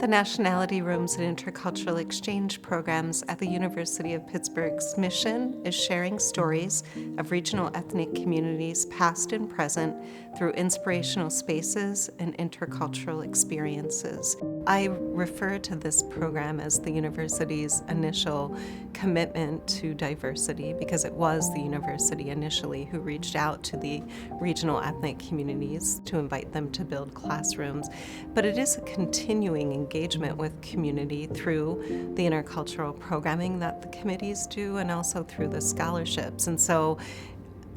The Nationality Rooms and Intercultural Exchange programs at the University of Pittsburgh's mission is sharing stories of regional ethnic communities past and present through inspirational spaces and intercultural experiences. I refer to this program as the university's initial commitment to diversity because it was the university initially who reached out to the regional ethnic communities to invite them to build classrooms. But it is a continuing engagement with community through the intercultural programming that the committees do and also through the scholarships. And so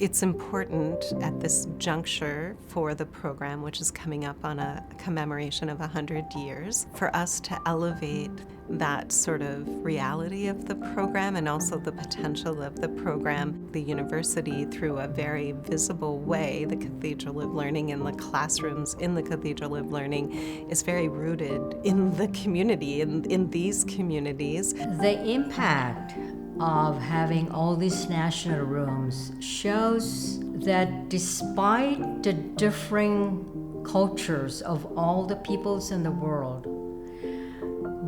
it's important at this juncture for the program, which is coming up on a commemoration of 100 years, for us to elevate that sort of reality of the program and also the potential of the program. The university, through a very visible way, the Cathedral of Learning and the classrooms in the Cathedral of Learning is very rooted in the community, in these communities. The impact of having all these national rooms shows that despite the differing cultures of all the peoples in the world,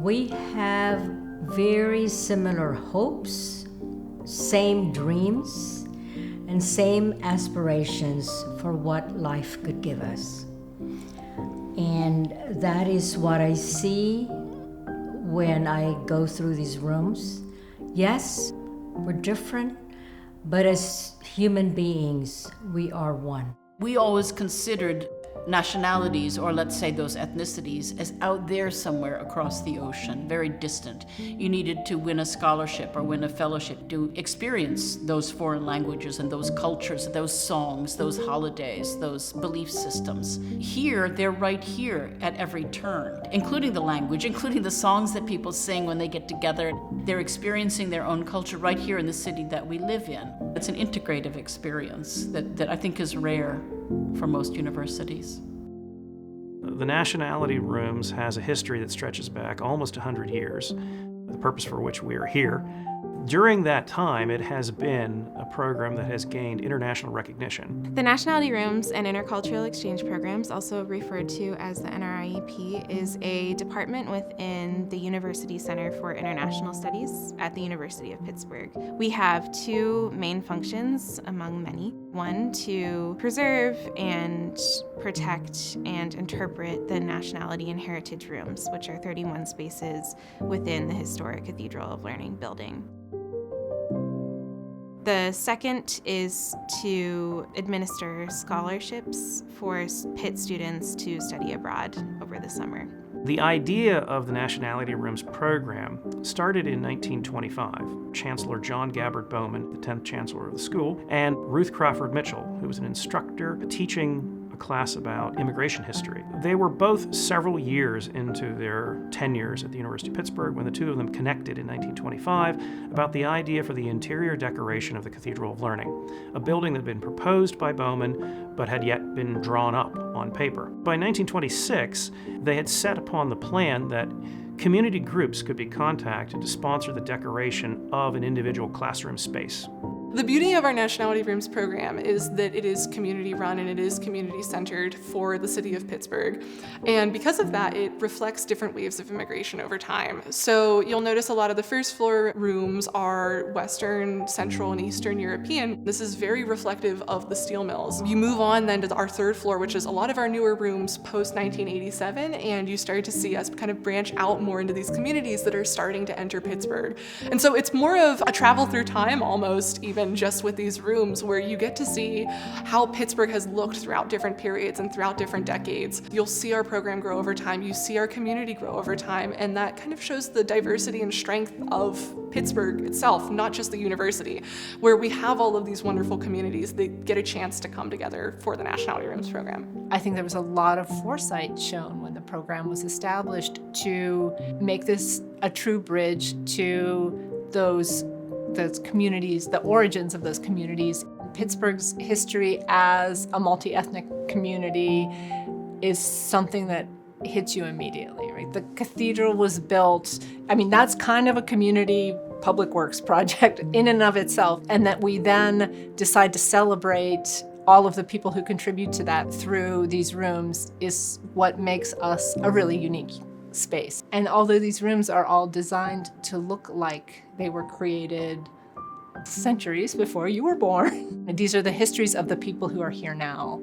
we have very similar hopes, same dreams, and same aspirations for what life could give us. And that is what I see when I go through these rooms. Yes, we're different, but as human beings, we are one. We always considered nationalities, or let's say those ethnicities, as out there somewhere across the ocean, very distant. You needed to win a scholarship or win a fellowship to experience those foreign languages and those cultures, those songs, those holidays, those belief systems. Here, they're right here at every turn, including the language, including the songs that people sing when they get together. They're experiencing their own culture right here in the city that we live in. It's an integrative experience that I think is rare for most universities. The Nationality Rooms has a history that stretches back almost 100 years, the purpose for which we are here. During that time, it has been a program that has gained international recognition. The Nationality Rooms and Intercultural Exchange Programs, also referred to as the NRIEP, is a department within the University Center for International Studies at the University of Pittsburgh. We have two main functions among many. One, to preserve and protect and interpret the Nationality and Heritage Rooms, which are 31 spaces within the historic Cathedral of Learning building. The second is to administer scholarships for Pitt students to study abroad over the summer. The idea of the Nationality Rooms program started in 1925. Chancellor John Gabbard Bowman, the 10th chancellor of the school, and Ruth Crawford Mitchell, who was an instructor teaching a class about immigration history. They were both several years into their tenures at the University of Pittsburgh when the two of them connected in 1925 about the idea for the interior decoration of the Cathedral of Learning, a building that had been proposed by Bowman but had yet been drawn up on paper. By 1926, they had set upon the plan that community groups could be contacted to sponsor the decoration of an individual classroom space. The beauty of our Nationality Rooms program is that it is community run and it is community centered for the city of Pittsburgh. And because of that, it reflects different waves of immigration over time. So you'll notice a lot of the first floor rooms are Western, Central, and Eastern European. This is very reflective of the steel mills. You move on then to our third floor, which is a lot of our newer rooms post 1987, and you start to see us kind of branch out more into these communities that are starting to enter Pittsburgh. And so it's more of a travel through time almost, even just with these rooms, where you get to see how Pittsburgh has looked throughout different periods and throughout different decades. You'll see our program grow over time, you see our community grow over time, and that kind of shows the diversity and strength of Pittsburgh itself, not just the university, where we have all of these wonderful communities that get a chance to come together for the Nationality Rooms program. I think there was a lot of foresight shown when the program was established to make this a true bridge to those communities, the origins of those communities. Pittsburgh's history as a multi-ethnic community is something that hits you immediately, right? The cathedral was built, that's kind of a community public works project in and of itself, and that we then decide to celebrate all of the people who contribute to that through these rooms is what makes us a really unique space. And although these rooms are all designed to look like they were created centuries before you were born, these are the histories of the people who are here now.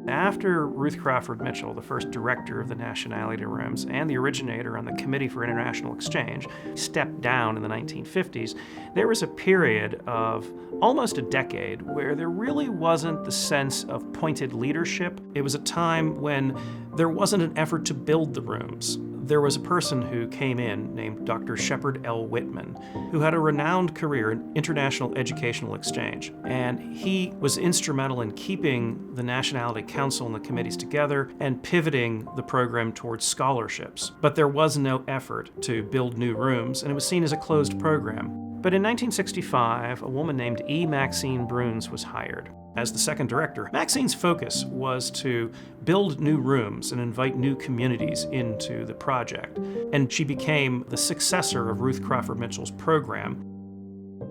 After Ruth Crawford Mitchell, the first director of the Nationality Rooms and the originator on the Committee for International Exchange, stepped down in the 1950s, there was a period of almost a decade where there really wasn't the sense of pointed leadership. It was a time when there wasn't an effort to build the rooms. There was a person who came in named Dr. Shepard L. Whitman, who had a renowned career in international educational exchange. And he was instrumental in keeping the Nationality Council and the committees together and pivoting the program towards scholarships. But there was no effort to build new rooms, and it was seen as a closed program. But in 1965, a woman named E. Maxine Bruns was hired as the second director. Maxine's focus was to build new rooms and invite new communities into the project. And she became the successor of Ruth Crawford Mitchell's program.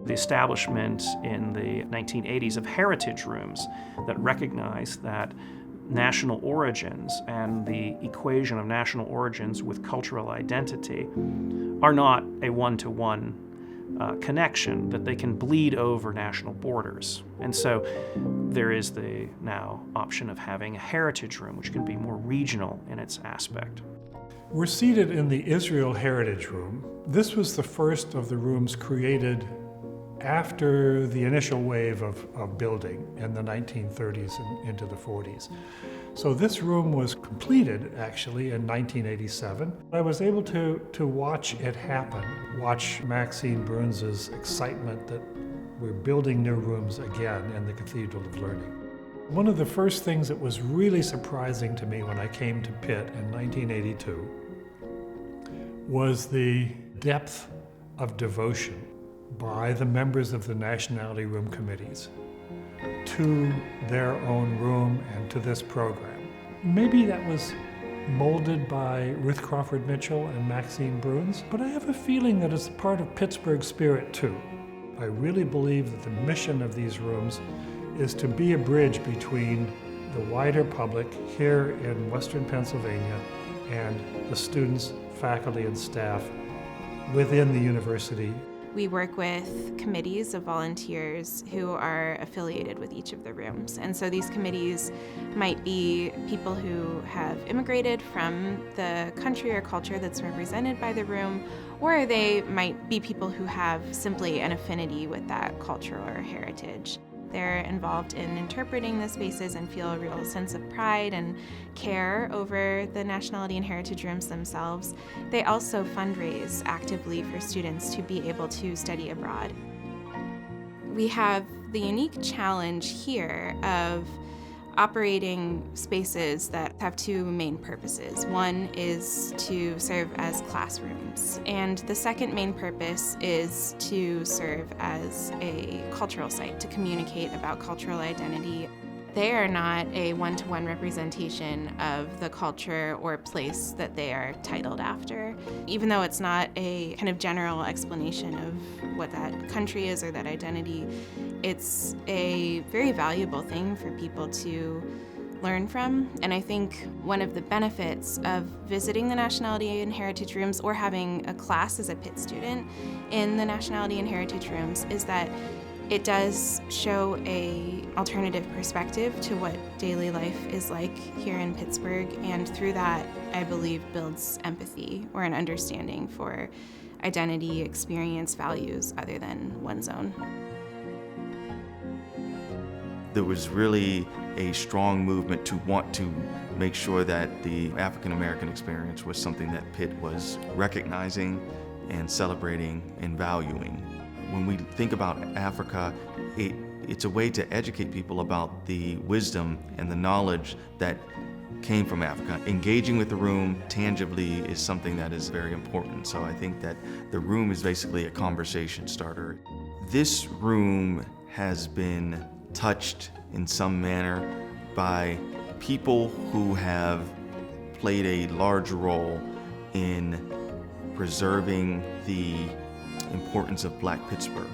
The establishment in the 1980s of heritage rooms that recognized that national origins and the equation of national origins with cultural identity are not a one-to-one connection, that they can bleed over national borders. And so there is the now option of having a heritage room, which can be more regional in its aspect. We're seated in the Israel Heritage Room. This was the first of the rooms created after the initial wave of building in the 1930s and into the 40s. So this room was completed actually in 1987. I was able to watch it happen, watch Maxine Bruns's excitement that we're building new rooms again in the Cathedral of Learning. One of the first things that was really surprising to me when I came to Pitt in 1982 was the depth of devotion by the members of the Nationality Room committees to their own room and to this program. Maybe that was molded by Ruth Crawford Mitchell and Maxine Bruns, but I have a feeling that it's part of Pittsburgh's spirit too. I really believe that the mission of these rooms is to be a bridge between the wider public here in Western Pennsylvania and the students, faculty, and staff within the university. We work with committees of volunteers who are affiliated with each of the rooms. And so these committees might be people who have immigrated from the country or culture that's represented by the room, or they might be people who have simply an affinity with that culture or heritage. They're involved in interpreting the spaces and feel a real sense of pride and care over the nationality and heritage rooms themselves. They also fundraise actively for students to be able to study abroad. We have the unique challenge here of operating spaces that have two main purposes. One is to serve as classrooms, and the second main purpose is to serve as a cultural site to communicate about cultural identity. They are not a one-to-one representation of the culture or place that they are titled after. Even though it's not a kind of general explanation of what that country is or that identity, it's a very valuable thing for people to learn from. And I think one of the benefits of visiting the Nationality and Heritage Rooms or having a class as a Pitt student in the Nationality and Heritage Rooms is that it does show an alternative perspective to what daily life is like here in Pittsburgh, and through that, I believe, builds empathy or an understanding for identity, experience, values other than one's own. There was really a strong movement to want to make sure that the African American experience was something that Pitt was recognizing and celebrating and valuing. When we think about Africa, it's a way to educate people about the wisdom and the knowledge that came from Africa. Engaging with the room tangibly is something that is very important. So I think that the room is basically a conversation starter. This room has been touched in some manner by people who have played a large role in preserving the importance of Black Pittsburgh.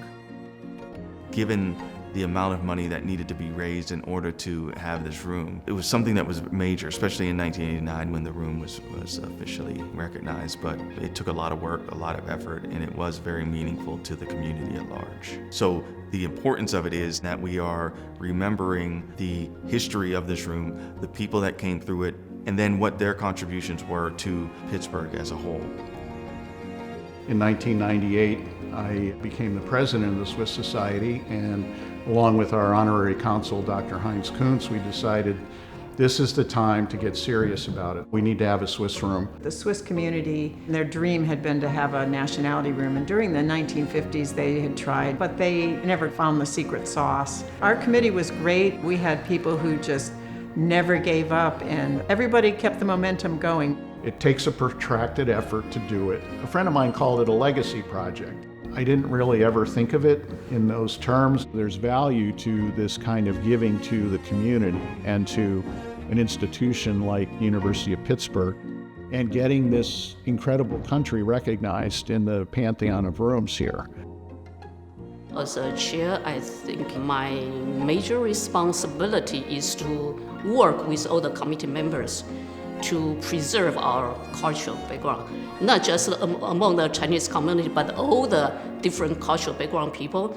Given the amount of money that needed to be raised in order to have this room. It was something that was major, especially in 1989 when the room was officially recognized, but it took a lot of work, a lot of effort, and it was very meaningful to the community at large. So the importance of it is that we are remembering the history of this room, the people that came through it, and then what their contributions were to Pittsburgh as a whole. In 1998, I became the president of the Swiss Society, and along with our honorary consul, Dr. Heinz Kuntz, we decided this is the time to get serious about it. We need to have a Swiss room. The Swiss community, their dream had been to have a nationality room, and during the 1950s they had tried, but they never found the secret sauce. Our committee was great. We had people who just never gave up, and everybody kept the momentum going. It takes a protracted effort to do it. A friend of mine called it a legacy project. I didn't really ever think of it in those terms. There's value to this kind of giving to the community and to an institution like the University of Pittsburgh, and getting this incredible country recognized in the pantheon of rooms here. As a chair, I think my major responsibility is to work with all the committee members to preserve our cultural background, not just among the Chinese community, but all the different cultural background people.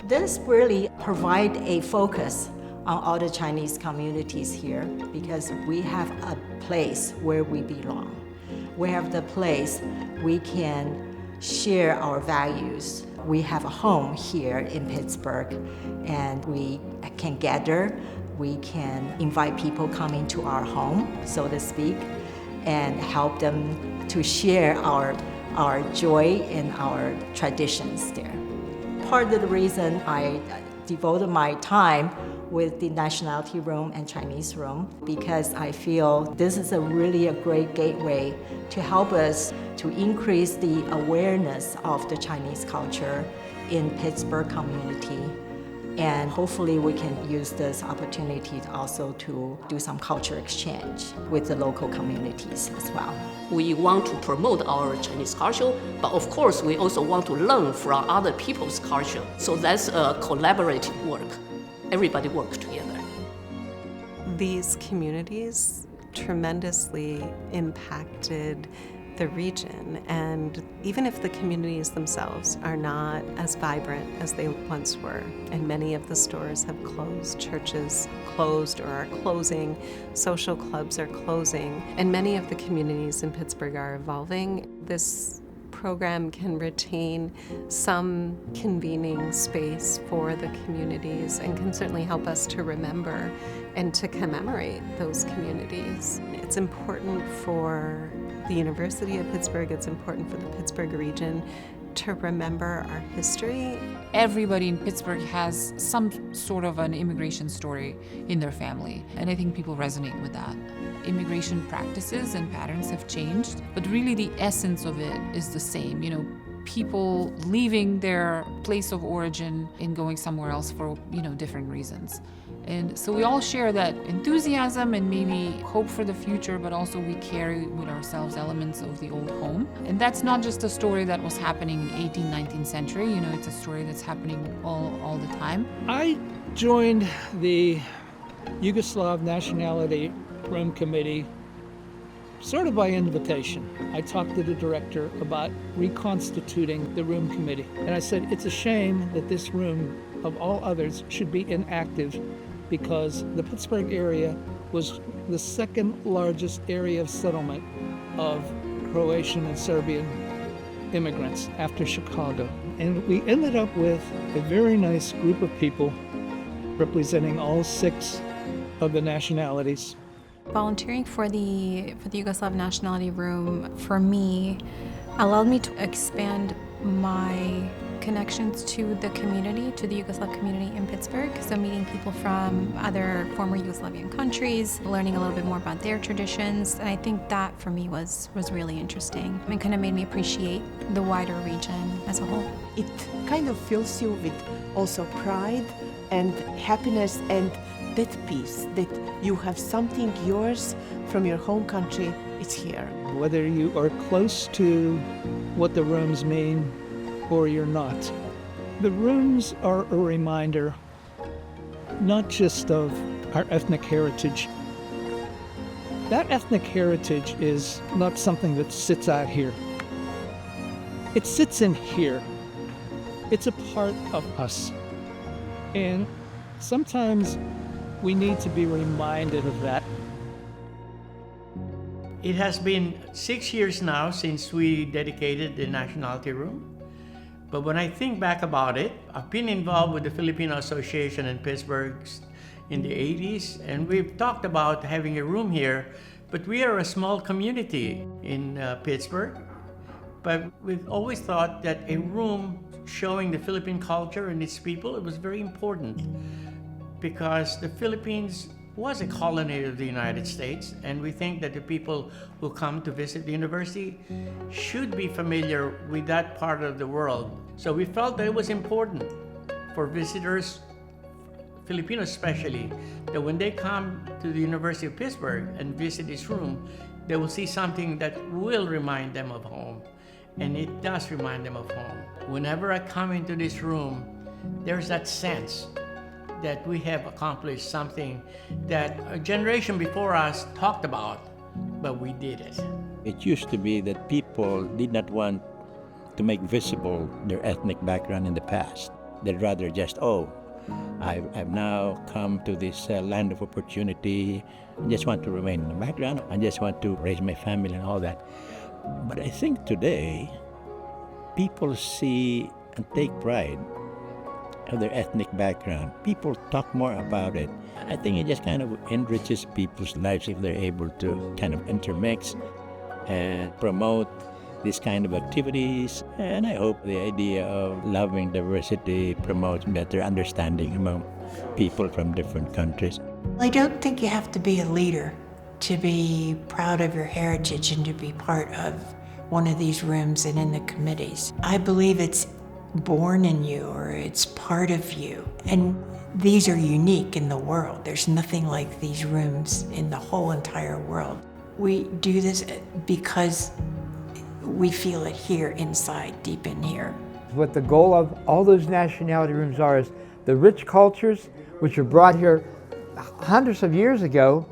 This really provide a focus on all the Chinese communities here, because we have a place where we belong. We have the place we can share our values. We have a home here in Pittsburgh, and we can gather. We can invite people coming to our home, so to speak, and help them to share our joy and our traditions there. Part of the reason I devoted my time with the Nationality Room and Chinese Room, because I feel this is a great gateway to help us to increase the awareness of the Chinese culture in Pittsburgh community. And hopefully we can use this opportunity also to do some culture exchange with the local communities as well. We want to promote our Chinese culture, but of course we also want to learn from other people's culture. So that's a collaborative work. Everybody work together. These communities tremendously impacted the region, and even if the communities themselves are not as vibrant as they once were, and many of the stores have closed, churches closed or are closing, social clubs are closing, and many of the communities in Pittsburgh are evolving, this program can retain some convening space for the communities and can certainly help us to remember and to commemorate those communities. It's important for the University of Pittsburgh, it's important for the Pittsburgh region to remember our history. Everybody in Pittsburgh has some sort of an immigration story in their family, and I think people resonate with that. Immigration practices and patterns have changed, but really the essence of it is the same. People leaving their place of origin and going somewhere else for, different reasons. And so we all share that enthusiasm and maybe hope for the future, but also we carry with ourselves elements of the old home. And that's not just a story that was happening in the 18th, 19th century, it's a story that's happening all the time. I joined the Yugoslav Nationality Room Committee sort of by invitation. I talked to the director about reconstituting the room committee. And I said, it's a shame that this room, of all others, should be inactive, because the Pittsburgh area was the second largest area of settlement of Croatian and Serbian immigrants after Chicago. And we ended up with a very nice group of people representing all 6 of the nationalities. Volunteering for the Yugoslav Nationality Room, for me, allowed me to expand my connections to the community, to the Yugoslav community in Pittsburgh. So meeting people from other former Yugoslavian countries, learning a little bit more about their traditions. And I think that for me was really interesting. It kind of made me appreciate the wider region as a whole. It kind of fills you with also pride and happiness and that peace, that you have something yours from your home country, it's here. Whether you are close to what the rooms mean or you're not, the rooms are a reminder not just of our ethnic heritage. That ethnic heritage is not something that sits out here. It sits in here. It's a part of us. And sometimes we need to be reminded of that. It has been 6 years now since we dedicated the Nationality Room. But when I think back about it, I've been involved with the Filipino Association in Pittsburgh in the 80s, and we've talked about having a room here, but we are a small community in Pittsburgh. But we've always thought that a room showing the Philippine culture and its people, it was very important because the Philippines was a colony of the United States, and we think that the people who come to visit the university should be familiar with that part of the world. So we felt that it was important for visitors, Filipinos especially, that when they come to the University of Pittsburgh and visit this room, they will see something that will remind them of home. And it does remind them of home. Whenever I come into this room, there's that sense that we have accomplished something that a generation before us talked about, but we did it. It used to be that people did not want to make visible their ethnic background in the past. They'd rather just, I've now come to this land of opportunity. I just want to remain in the background. I just want to raise my family and all that. But I think today, people see and take pride of their ethnic background. People talk more about it. I think it just kind of enriches people's lives if they're able to kind of intermix and promote these kind of activities. And I hope the idea of loving diversity promotes better understanding among people from different countries. I don't think you have to be a leader to be proud of your heritage and to be part of one of these rooms and in the committees. I believe it's born in you or it's part of you. And these are unique in the world. There's nothing like these rooms in the whole entire world. We do this because we feel it here inside, deep in here. What the goal of all those nationality rooms are is the rich cultures which were brought here hundreds of years ago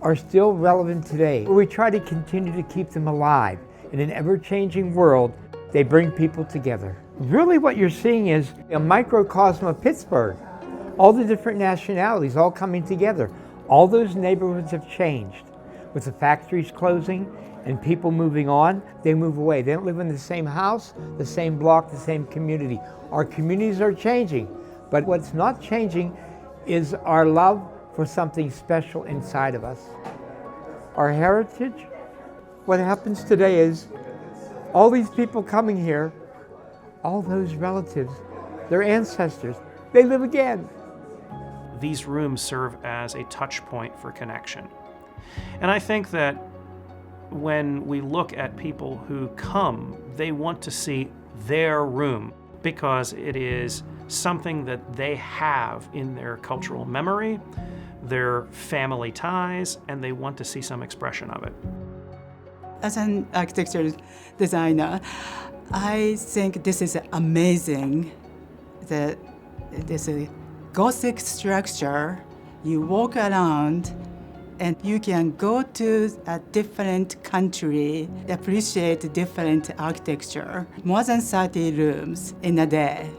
are still relevant today. We try to continue to keep them alive. In an ever-changing world, they bring people together. Really what you're seeing is a microcosm of Pittsburgh. All the different nationalities all coming together. All those neighborhoods have changed. With the factories closing and people moving on, they move away. They don't live in the same house, the same block, the same community. Our communities are changing, but what's not changing is our love for something special inside of us. Our heritage. What happens today is all these people coming here, all those relatives, their ancestors, they live again. These rooms serve as a touch point for connection. And I think that when we look at people who come, they want to see their room because it is something that they have in their cultural memory, their family ties, and they want to see some expression of it. As an architectural designer, I think this is amazing, that this Gothic structure, you walk around and you can go to a different country, appreciate different architecture. More than 30 rooms in a day.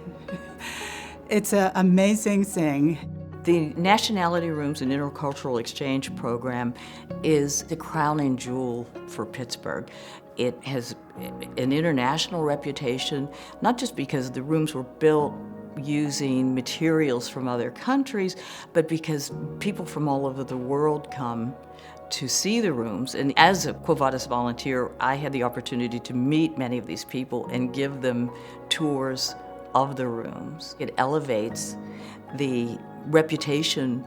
It's an amazing thing. The Nationality Rooms and Intercultural Exchange Program is the crowning jewel for Pittsburgh. It has an international reputation, not just because the rooms were built using materials from other countries, but because people from all over the world come to see the rooms. And as a Quo Vadis volunteer, I had the opportunity to meet many of these people and give them tours of the rooms. It elevates the reputation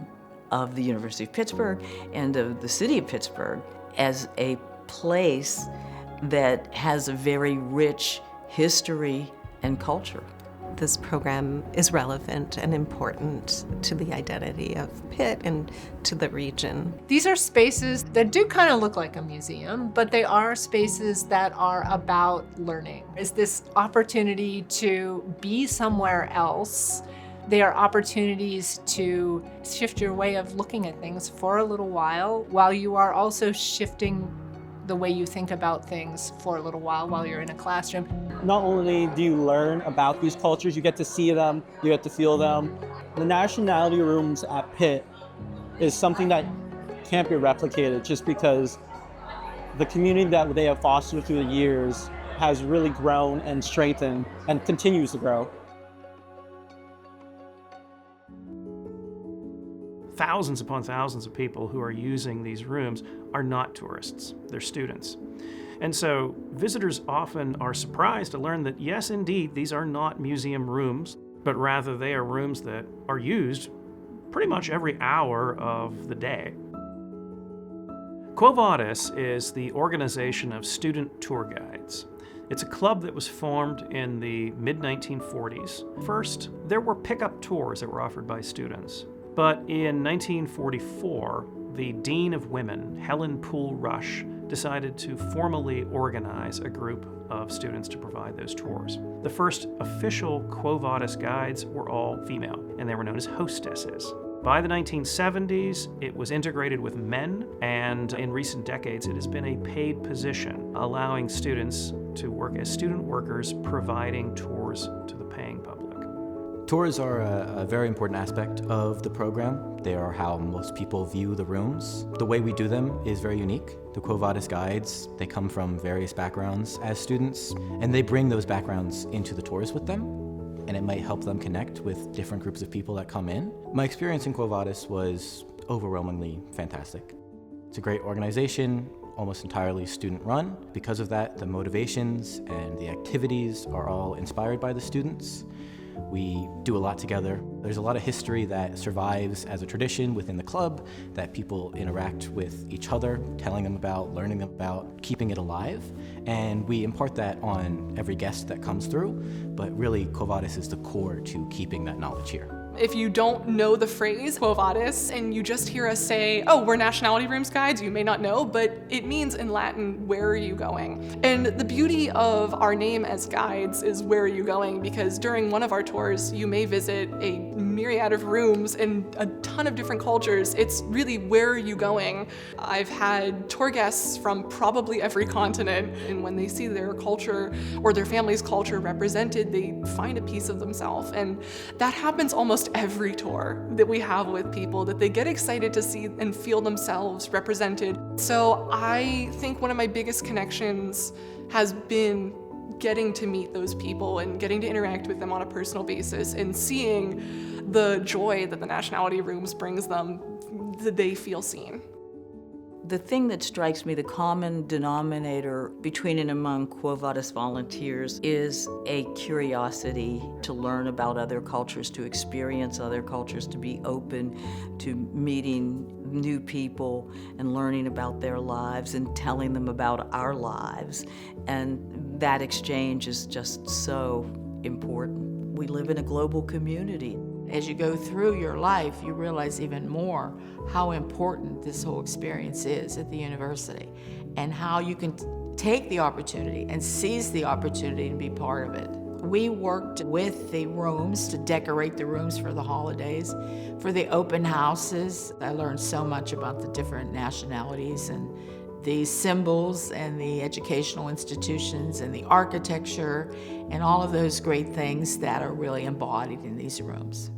of the University of Pittsburgh and of the city of Pittsburgh as a place that has a very rich history and culture. This program is relevant and important to the identity of Pitt and to the region. These are spaces that do kind of look like a museum, but they are spaces that are about learning. It's this opportunity to be somewhere else They are opportunities to shift your way of looking at things for a little while you are also shifting the way you think about things for a little while you're in a classroom. Not only do you learn about these cultures, you get to see them, you get to feel them. The nationality rooms at Pitt is something that can't be replicated just because the community that they have fostered through the years has really grown and strengthened and continues to grow. Thousands upon thousands of people who are using these rooms are not tourists, they're students. And so visitors often are surprised to learn that yes, indeed, these are not museum rooms, but rather they are rooms that are used pretty much every hour of the day. Quo Vadis is the organization of student tour guides. It's a club that was formed in the mid-1940s. First, there were pickup tours that were offered by students. But in 1944, the Dean of Women, Helen Poole Rush, decided to formally organize a group of students to provide those tours. The first official Quo Vadis guides were all female, and they were known as hostesses. By the 1970s, it was integrated with men, and in recent decades, it has been a paid position, allowing students to work as student workers, providing tours to the paying public. Tours are a very important aspect of the program. They are how most people view the rooms. The way we do them is very unique. The Quo Vadis guides, they come from various backgrounds as students, and they bring those backgrounds into the tours with them, and it might help them connect with different groups of people that come in. My experience in Quo Vadis was overwhelmingly fantastic. It's a great organization, almost entirely student-run. Because of that, the motivations and the activities are all inspired by the students. We do a lot together. There's a lot of history that survives as a tradition within the club that people interact with each other, telling them about, learning them about, keeping it alive. And we impart that on every guest that comes through, but really Quo Vadis is the core to keeping that knowledge here. If you don't know the phrase Quo Vadis and you just hear us say, oh, we're Nationality Rooms guides, you may not know, but it means in Latin, where are you going? And the beauty of our name as guides is where are you going? Because during one of our tours, you may visit a myriad of rooms in a ton of different cultures. It's really where are you going? I've had tour guests from probably every continent, and when they see their culture or their family's culture represented, they find a piece of themselves. And that happens almost every tour that we have with people, that they get excited to see and feel themselves represented. So I think one of my biggest connections has been getting to meet those people and getting to interact with them on a personal basis and seeing the joy that the Nationality Rooms brings them, that they feel seen. The thing that strikes me, the common denominator between and among Quo Vadis volunteers is a curiosity to learn about other cultures, to experience other cultures, to be open to meeting new people and learning about their lives and telling them about our lives. And that exchange is just so important. We live in a global community. As you go through your life, you realize even more how important this whole experience is at the university and how you can take the opportunity and seize the opportunity and be part of it. We worked with the rooms to decorate the rooms for the holidays, for the open houses. I learned so much about the different nationalities and the symbols and the educational institutions and the architecture and all of those great things that are really embodied in these rooms.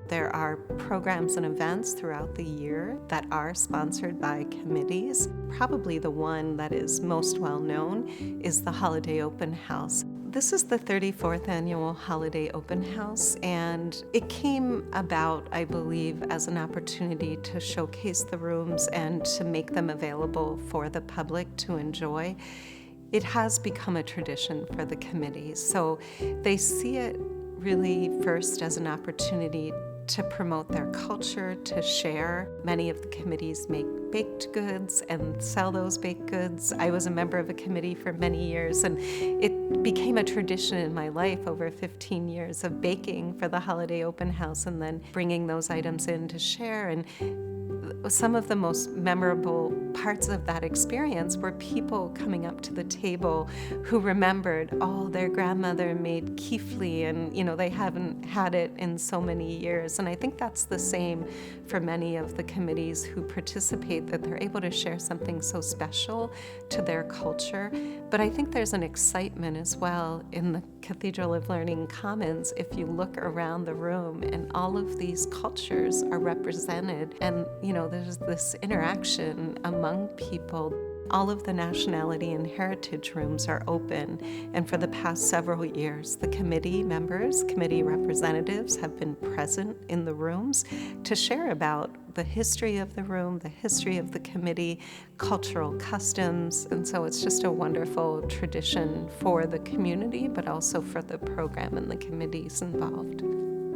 There are programs and events throughout the year that are sponsored by committees. Probably the one that is most well known is the Holiday Open House. This is the 34th annual Holiday Open House, and it came about, I believe, as an opportunity to showcase the rooms and to make them available for the public to enjoy. It has become a tradition for the committee, so they see it really first as an opportunity to promote their culture, to share. Many of the committees make baked goods and sell those baked goods. I was a member of a committee for many years, and it became a tradition in my life over 15 years of baking for the Holiday Open House and then bringing those items in to share. And some of the most memorable parts of that experience were people coming up to the table who remembered, their grandmother made kifli, and they haven't had it in so many years. And I think that's the same for many of the committees who participate, that they're able to share something so special to their culture. But I think there's an excitement as well in the Cathedral of Learning Commons if you look around the room, and all of these cultures are represented, and there's this interaction among people. All of the nationality and heritage rooms are open, and for the past several years, the committee members, committee representatives have been present in the rooms to share about the history of the room, the history of the committee, cultural customs, and so it's just a wonderful tradition for the community, but also for the program and the committees involved.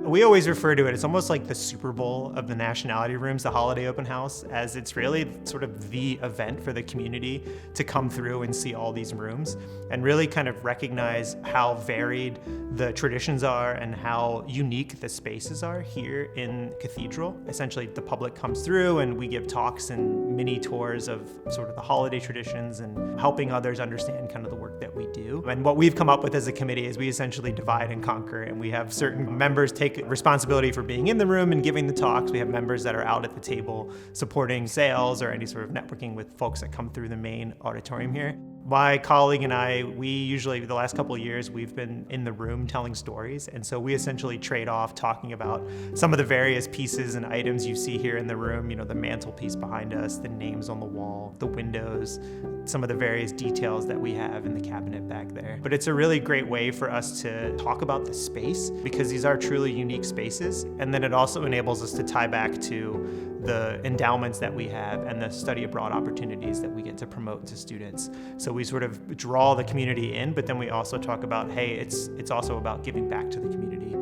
We always refer to it, it's almost like the Super Bowl of the nationality rooms, the holiday open house, as it's really sort of the event for the community to come through and see all these rooms and really kind of recognize how varied the traditions are and how unique the spaces are here in Cathedral. Essentially, the public comes through and we give talks and mini tours of sort of the holiday traditions and helping others understand kind of the work that we do. And what we've come up with as a committee is we essentially divide and conquer, and we have certain members take responsibility for being in the room and giving the talks. We have members that are out at the table supporting sales or any sort of networking with folks that come through the main auditorium here. My colleague and I, we usually, the last couple of years, we've been in the room telling stories. And so we essentially trade off talking about some of the various pieces and items you see here in the room, the mantelpiece behind us, the names on the wall, the windows, some of the various details that we have in the cabinet back there. But it's a really great way for us to talk about the space because these are truly unique spaces. And then it also enables us to tie back to the endowments that we have and the study abroad opportunities that we get to promote to students. So we sort of draw the community in, but then we also talk about, hey, it's also about giving back to the community.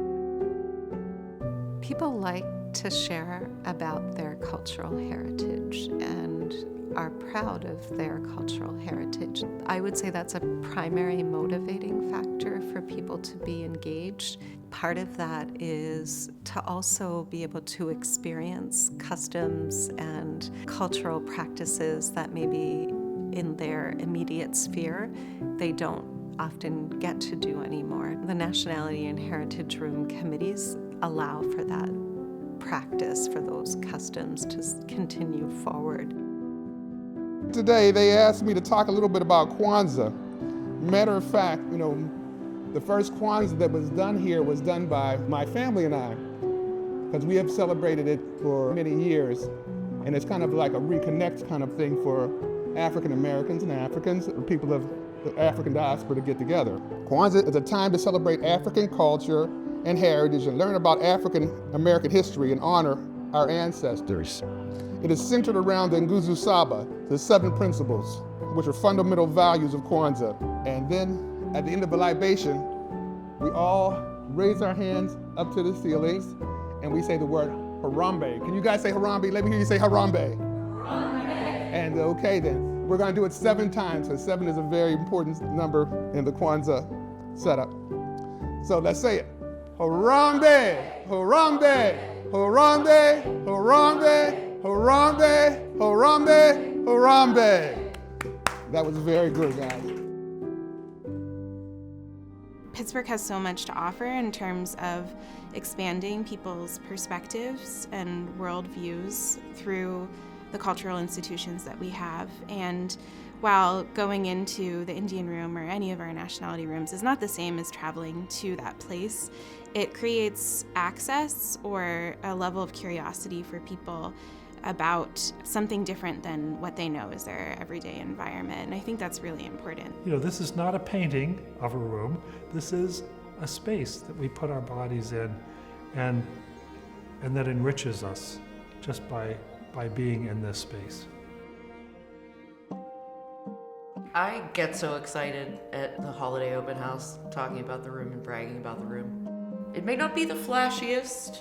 People like to share about their cultural heritage and are proud of their cultural heritage. I would say that's a primary motivating factor for people to be engaged. Part of that is to also be able to experience customs and cultural practices that maybe in their immediate sphere they don't often get to do anymore. The Nationality and Heritage Room committees allow for that practice, for those customs to continue forward. Today they asked me to talk a little bit about Kwanzaa. Matter of fact, the first Kwanzaa that was done here was done by my family and I, because we have celebrated it for many years, and it's kind of like a reconnect kind of thing for African Americans and Africans, or people of the African diaspora to get together. Kwanzaa is a time to celebrate African culture and heritage and learn about African American history and honor our ancestors. It is centered around the Nguzo Saba, the 7 principles, which are fundamental values of Kwanzaa. And then at the end of the libation, we all raise our hands up to the ceilings and we say the word Harambe. Can you guys say Harambe? Let me hear you say Harambe. And okay then, we're gonna do it 7 times, because 7 is a very important number in the Kwanzaa setup. So let's say it. Harambe, Harambe, Harambe, Harambe, Harambe, Harambe, Harambe. That was very good, guys. Pittsburgh has so much to offer in terms of expanding people's perspectives and worldviews through the cultural institutions that we have. And while going into the Indian Room or any of our nationality rooms is not the same as traveling to that place, it creates access or a level of curiosity for people about something different than what they know is their everyday environment. And I think that's really important. This is not a painting of a room. This is a space that we put our bodies in and that enriches us just by being in this space. I get so excited at the holiday open house, talking about the room and bragging about the room. It may not be the flashiest,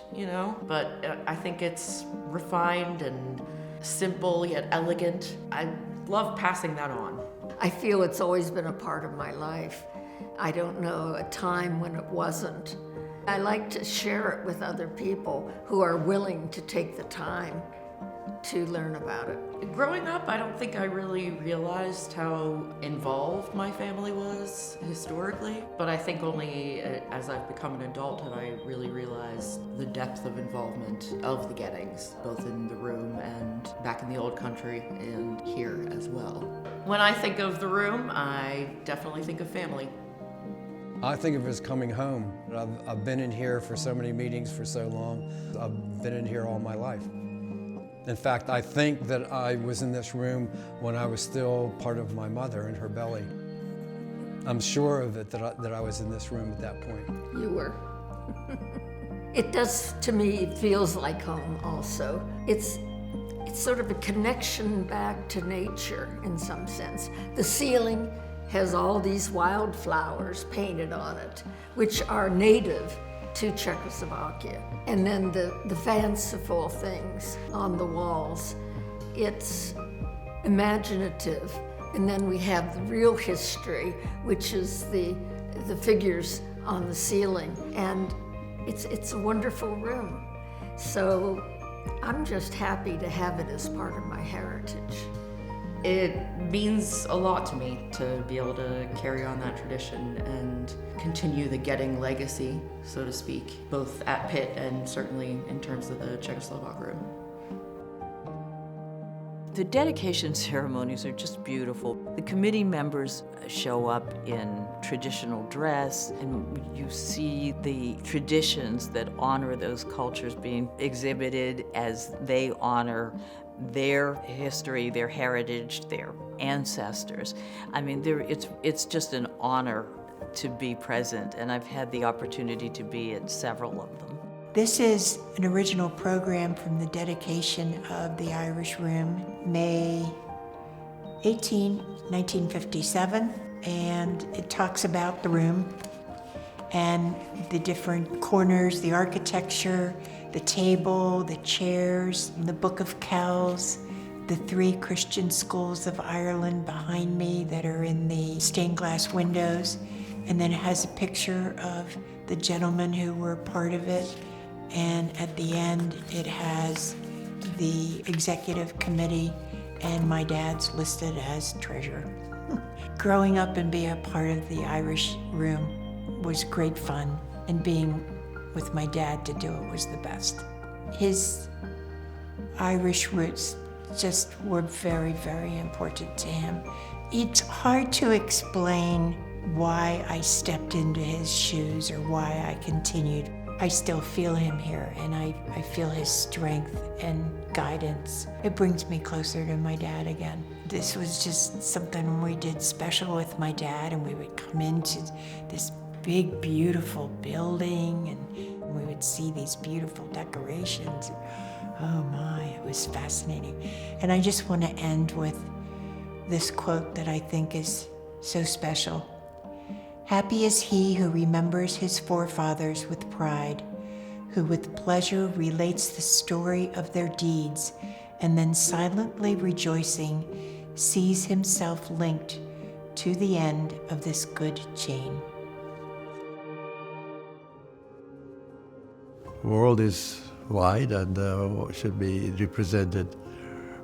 but I think it's refined and simple yet elegant. I love passing that on. I feel it's always been a part of my life. I don't know a time when it wasn't. I like to share it with other people who are willing to take the time to learn about it. Growing up, I don't think I really realized how involved my family was historically, but I think only as I've become an adult have I really realized the depth of involvement of the Gettings, both in the room and back in the old country and here as well. When I think of the room, I definitely think of family. I think of it as coming home. I've been in here for so many meetings for so long. I've been in here all my life. In fact, I think that I was in this room when I was still part of my mother in her belly. I'm sure of it that I was in this room at that point. You were. It does, to me, it feels like home also. It's sort of a connection back to nature in some sense. The ceiling has all these wildflowers painted on it, which are native to Czechoslovakia. And then the fanciful things on the walls. It's imaginative. And then we have the real history, which is the figures on the ceiling. And it's a wonderful room. So I'm just happy to have it as part of my heritage. It means a lot to me to be able to carry on that tradition and continue the Getting legacy, so to speak, both at Pitt and certainly in terms of the Czechoslovak room. The dedication ceremonies are just beautiful. The committee members show up in traditional dress, and you see the traditions that honor those cultures being exhibited as they honor their history, their heritage, their ancestors. I mean, it's just an honor to be present, and I've had the opportunity to be at several of them. This is an original program from the dedication of the Irish Room, May 18, 1957, and it talks about the room and the different corners, the architecture, the table, the chairs, the Book of Kells, the 3 Christian schools of Ireland behind me that are in the stained glass windows, and then it has a picture of the gentlemen who were part of it, and at the end it has the executive committee, and my dad's listed as treasurer. Growing up and being a part of the Irish Room was great fun, and being with my dad to do it was the best. His Irish roots just were very, very important to him. It's hard to explain why I stepped into his shoes or why I continued. I still feel him here, and I feel his strength and guidance. It brings me closer to my dad again. This was just something we did special with my dad, and we would come into this big, beautiful building, and we would see these beautiful decorations. Oh my, it was fascinating. And I just want to end with this quote that I think is so special. Happy is he who remembers his forefathers with pride, who with pleasure relates the story of their deeds, and then silently rejoicing sees himself linked to the end of this good chain. The world is wide and should be represented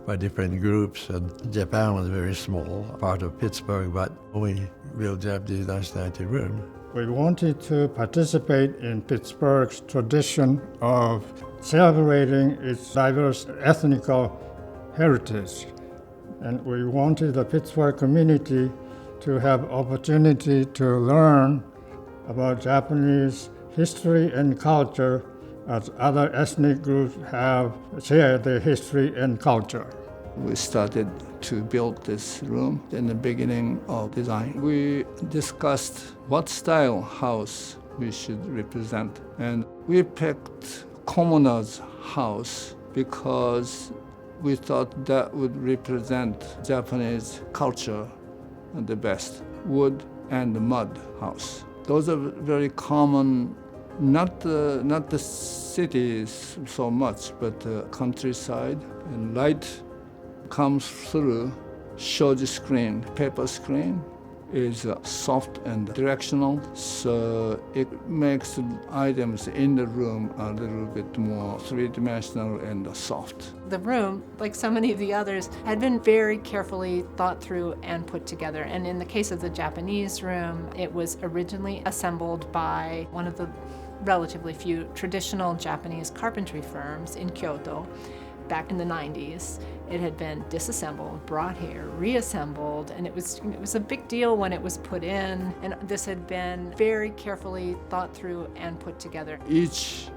by different groups, and Japan was a very small part of Pittsburgh, but we built Japanese Nationality Room. We wanted to participate in Pittsburgh's tradition of celebrating its diverse ethnical heritage, and we wanted the Pittsburgh community to have opportunity to learn about Japanese history and culture as other ethnic groups have shared their history and culture. We started to build this room in the beginning of design. We discussed what style house we should represent, and we picked commoner's house because we thought that would represent Japanese culture the best. Wood and mud house. Those are very common. Not the cities so much, but the countryside. And light comes through shoji screen, paper screen, is soft and directional, so it makes items in the room a little bit more three-dimensional and soft. The room, like so many of the others, had been very carefully thought through and put together. And in the case of the Japanese room, it was originally assembled by one of the relatively few traditional Japanese carpentry firms in Kyoto. Back in the 90s, it had been disassembled, brought here, reassembled, and it was a big deal when it was put in, and this had been very carefully thought through and put together. Each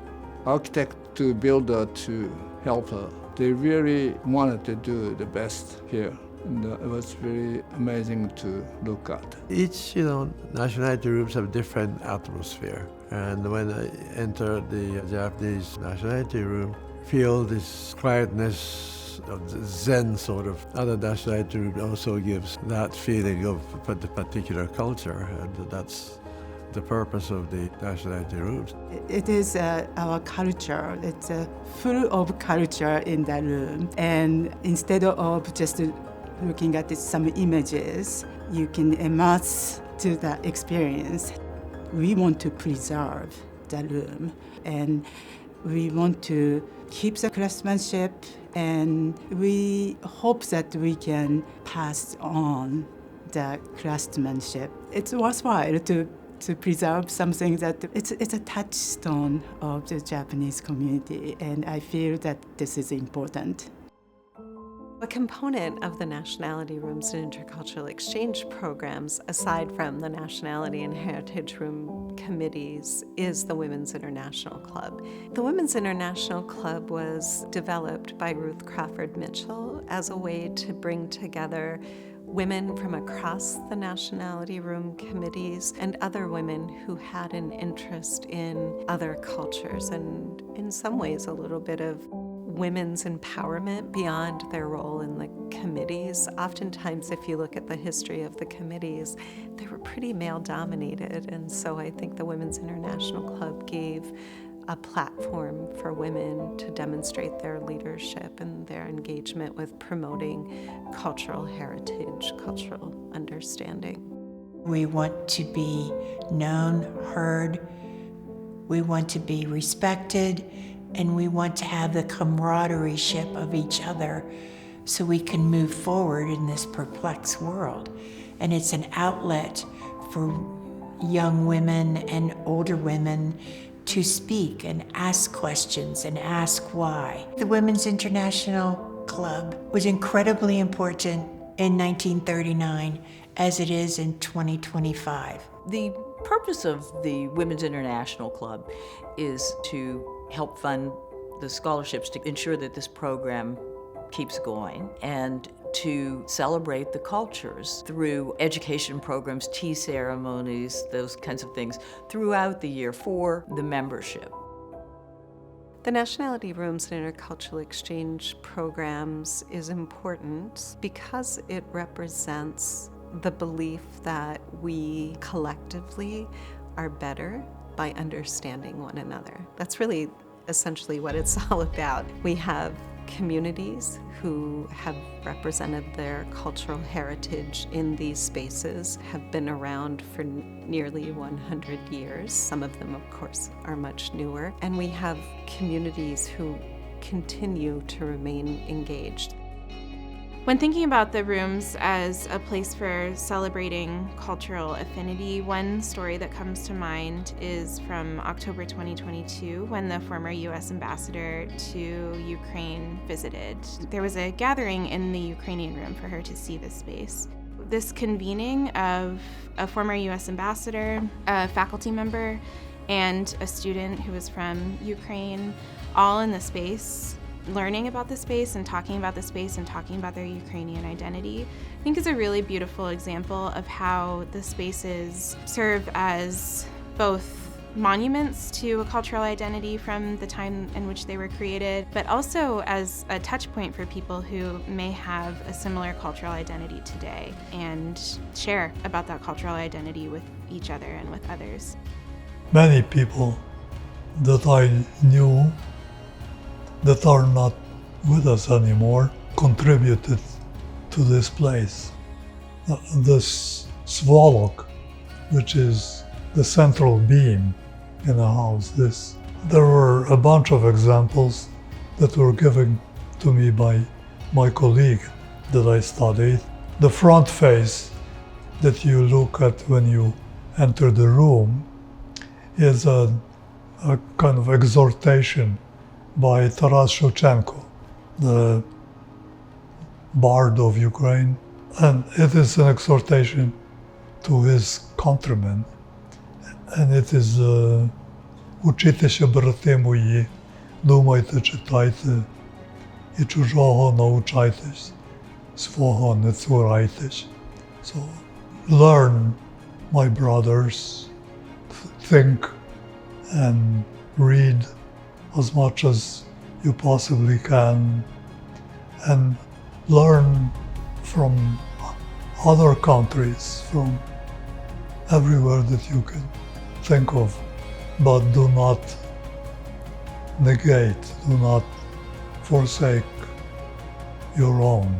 architect to builder to helper, they really wanted to do the best here. And it was very amazing to look at. Each, nationality rooms have different atmosphere. And when I entered the Japanese nationality room, feel this quietness of the Zen sort of. Other nationality room also gives that feeling of the particular culture, and that's the purpose of the nationality rooms. It is our culture. It's full of culture in that room. And instead of just looking at some images, you can immerse to that experience. We want to preserve the room, and we want to keep the craftsmanship, and we hope that we can pass on the craftsmanship. It's worthwhile to preserve something that it's a touchstone of the Japanese community, and I feel that this is important. A component of the Nationality Rooms and Intercultural Exchange programs, aside from the Nationality and Heritage Room committees, is the Women's International Club. The Women's International Club was developed by Ruth Crawford Mitchell as a way to bring together women from across the Nationality Room committees and other women who had an interest in other cultures and in some ways a little bit of women's empowerment beyond their role in the committees. Oftentimes, if you look at the history of the committees, they were pretty male-dominated, and so I think the Women's International Club gave a platform for women to demonstrate their leadership and their engagement with promoting cultural heritage, cultural understanding. We want to be known, heard, we want to be respected, and we want to have the camaraderie of each other so we can move forward in this perplexed world. And it's an outlet for young women and older women to speak and ask questions and ask why. The Women's International Club was incredibly important in 1939 as it is in 2025. The purpose of the Women's International Club is to help fund the scholarships to ensure that this program keeps going and to celebrate the cultures through education programs, tea ceremonies, those kinds of things throughout the year for the membership. The Nationality Rooms and Intercultural Exchange programs is important because it represents the belief that we collectively are better by understanding one another. That's really essentially what it's all about. We have communities who have represented their cultural heritage in these spaces, have been around for nearly 100 years. Some of them, of course, are much newer. And we have communities who continue to remain engaged. When thinking about the rooms as a place for celebrating cultural affinity, one story that comes to mind is from October 2022 when the former U.S. ambassador to Ukraine visited. There was a gathering in the Ukrainian room for her to see this space. This convening of a former U.S. ambassador, a faculty member, and a student who was from Ukraine, all in the space, learning about the space and talking about the space and talking about their Ukrainian identity, I think is a really beautiful example of how the spaces serve as both monuments to a cultural identity from the time in which they were created, but also as a touch point for people who may have a similar cultural identity today and share about that cultural identity with each other and with others. Many people that I knew that are not with us anymore contributed to this place. The Svolok, which is the central beam in a house. There were a bunch of examples that were given to me by my colleague that I studied. The front face that you look at when you enter the room is a kind of exhortation by Taras Shevchenko, the bard of Ukraine. And it is an exhortation to his countrymen. And it is «Учітеся, брати мої, думайте, читайте, і чужого научайтесь, свого не цурайтесь». So learn, my brothers, think and read as much as you possibly can, and learn from other countries, from everywhere that you can think of, but do not negate, do not forsake your own.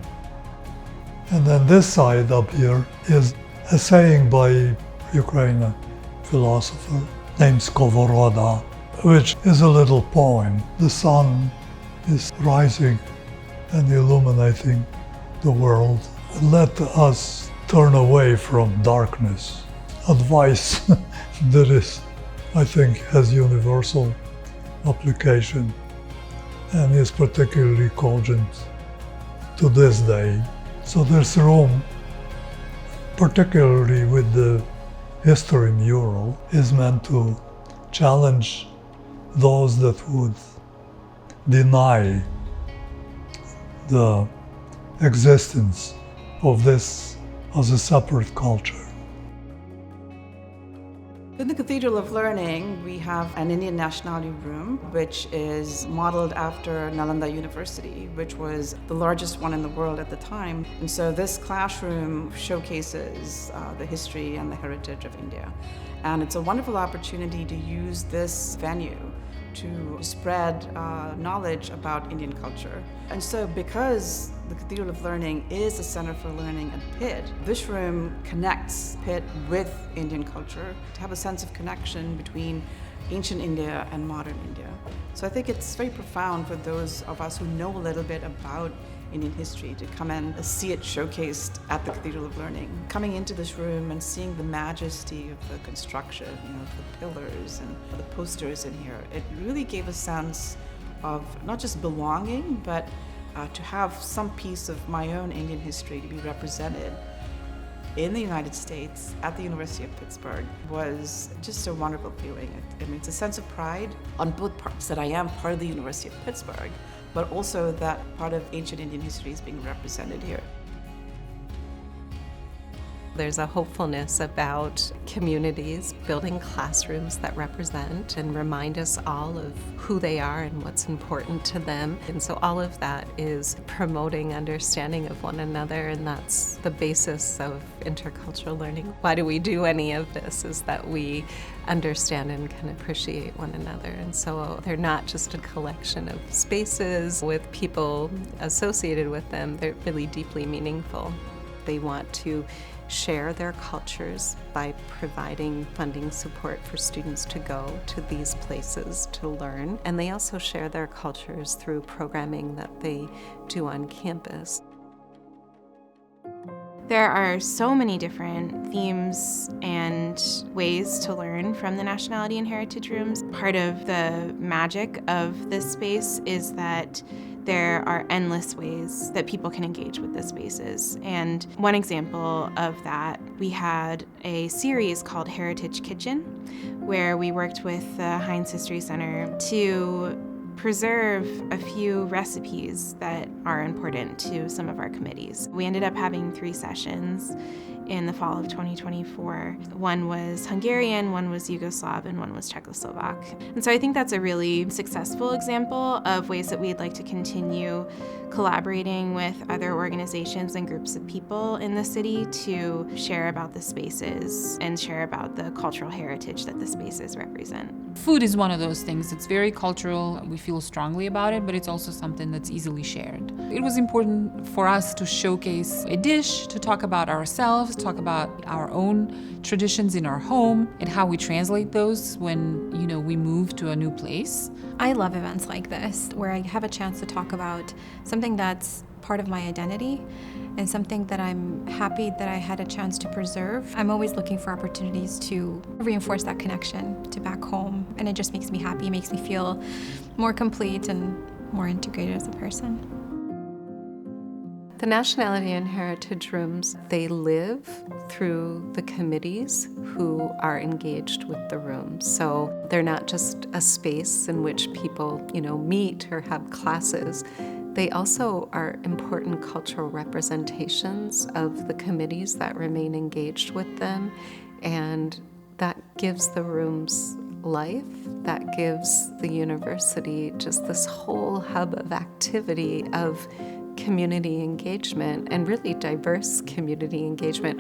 And then this side up here is a saying by Ukrainian philosopher named Quo Vadis, which is a little poem. The sun is rising and illuminating the world. Let us turn away from darkness. Advice that is, I think, has universal application and is particularly cogent to this day. So there's room, particularly with the history mural, is meant to challenge those that would deny the existence of this as a separate culture. In the Cathedral of Learning, we have an Indian Nationality room, which is modeled after Nalanda University, which was the largest one in the world at the time. And so this classroom showcases the history and the heritage of India. And it's a wonderful opportunity to use this venue to spread knowledge about Indian culture. And so because the Cathedral of Learning is a center for learning at Pitt, this room connects Pitt with Indian culture to have a sense of connection between ancient India and modern India. So I think it's very profound for those of us who know a little bit about Indian history to come and see it showcased at the Cathedral of Learning. Coming into this room and seeing the majesty of the construction, the pillars and the posters in here, it really gave a sense of not just belonging, but to have some piece of my own Indian history to be represented in the United States at the University of Pittsburgh was just a wonderful feeling. I mean, it's a sense of pride on both parts, that I am part of the University of Pittsburgh, but also that part of ancient Indian history is being represented here. There's a hopefulness about communities building classrooms that represent and remind us all of who they are and what's important to them. And so all of that is promoting understanding of one another, and that's the basis of intercultural learning. Why do we do any of this? Is that we understand and can appreciate one another. And so they're not just a collection of spaces with people associated with them, they're really deeply meaningful. They want to share their cultures by providing funding support for students to go to these places to learn. And they also share their cultures through programming that they do on campus. There are so many different themes and ways to learn from the Nationality and Heritage Rooms. Part of the magic of this space is that there are endless ways that people can engage with the spaces. And one example of that, we had a series called Heritage Kitchen, where we worked with the Heinz History Center to preserve a few recipes that are important to some of our committees. We ended up having 3 sessions in the fall of 2024. One was Hungarian, one was Yugoslav, and one was Czechoslovak. And so I think that's a really successful example of ways that we'd like to continue collaborating with other organizations and groups of people in the city to share about the spaces and share about the cultural heritage that the spaces represent. Food is one of those things. It's very cultural. We feel strongly about it, but it's also something that's easily shared. It was important for us to showcase a dish, to talk about ourselves, talk about our own traditions in our home and how we translate those when, we move to a new place. I love events like this where I have a chance to talk about something that's part of my identity and something that I'm happy that I had a chance to preserve. I'm always looking for opportunities to reinforce that connection to back home, and it just makes me happy. It makes me feel more complete and more integrated as a person. The Nationality and Heritage Rooms, they live through the committees who are engaged with the rooms. So they're not just a space in which people, meet or have classes. They also are important cultural representations of the committees that remain engaged with them, and that gives the rooms life, that gives the university just this whole hub of activity of community engagement, and really diverse community engagement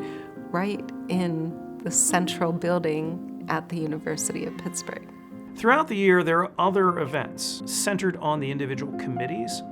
right in the central building at the University of Pittsburgh. Throughout the year, there are other events centered on the individual committees.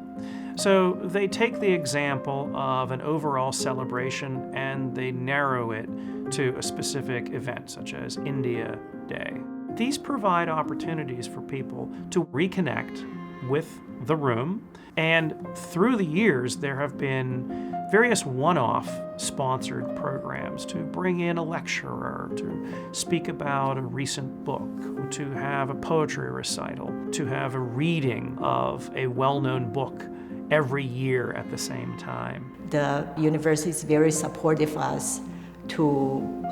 So they take the example of an overall celebration and they narrow it to a specific event, such as India Day. These provide opportunities for people to reconnect with the room, and through the years there have been various one-off sponsored programs to bring in a lecturer to speak about a recent book, to have a poetry recital, to have a reading of a well-known book every year at the same time. The university is very supportive of us to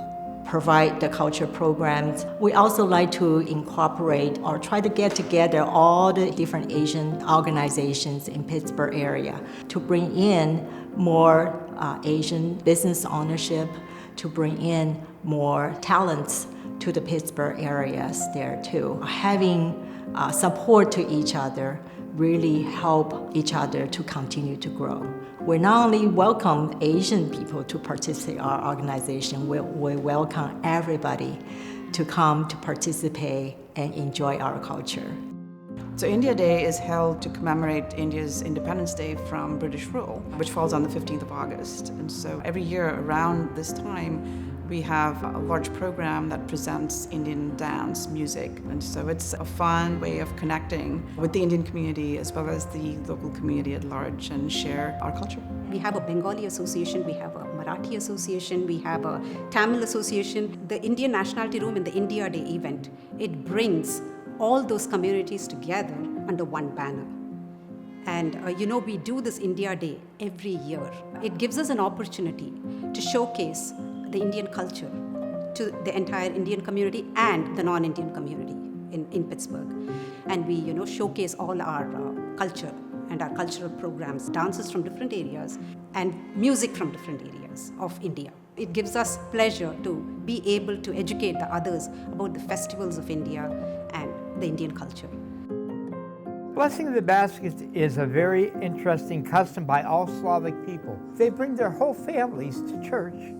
provide the culture programs. We also like to incorporate or try to get together all the different Asian organizations in Pittsburgh area to bring in more Asian business ownership, to bring in more talents to the Pittsburgh areas there too. Having support to each other really help each other to continue to grow. We not only welcome Asian people to participate in our organization, we welcome everybody to come to participate and enjoy our culture. So India Day is held to commemorate India's Independence Day from British rule, which falls on the 15th of August. And so every year around this time, we have a large program that presents Indian dance music. And so it's a fun way of connecting with the Indian community as well as the local community at large and share our culture. We have a Bengali association, we have a Marathi association, we have a Tamil association. The Indian Nationality Room in the India Day event, it brings all those communities together under one banner. And we do this India Day every year. It gives us an opportunity to showcase the Indian culture to the entire Indian community and the non-Indian community in Pittsburgh. And we showcase all our culture and our cultural programs, dances from different areas and music from different areas of India. It gives us pleasure to be able to educate the others about the festivals of India and the Indian culture. Blessing of the Basket is a very interesting custom by all Slavic people. They bring their whole families to church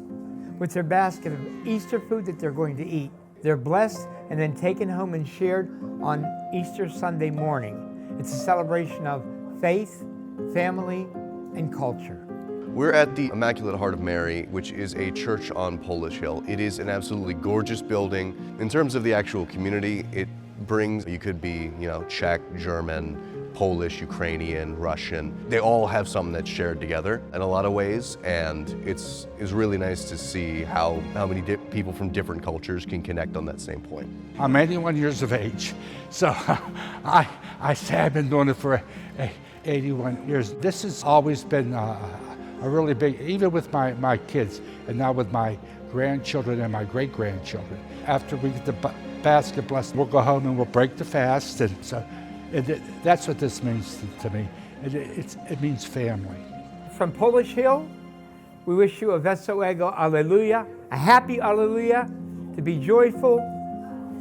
with their basket of Easter food that they're going to eat. They're blessed and then taken home and shared on Easter Sunday morning. It's a celebration of faith, family, and culture. We're at the Immaculate Heart of Mary, which is a church on Polish Hill. It is an absolutely gorgeous building. In terms of the actual community, it brings, you could be, Czech, German, Polish, Ukrainian, Russian. They all have something that's shared together in a lot of ways, and it's really nice to see how many people from different cultures can connect on that same point. I'm 81 years of age, so I say I've been doing it for 81 years. This has always been a really big, even with my kids, and now with my grandchildren and my great-grandchildren. After we get the basket blessed, we'll go home and we'll break the fast, and so that's what this means to me. It means family. From Polish Hill, we wish you a Wesołego Alleluia, a happy Alleluia, to be joyful,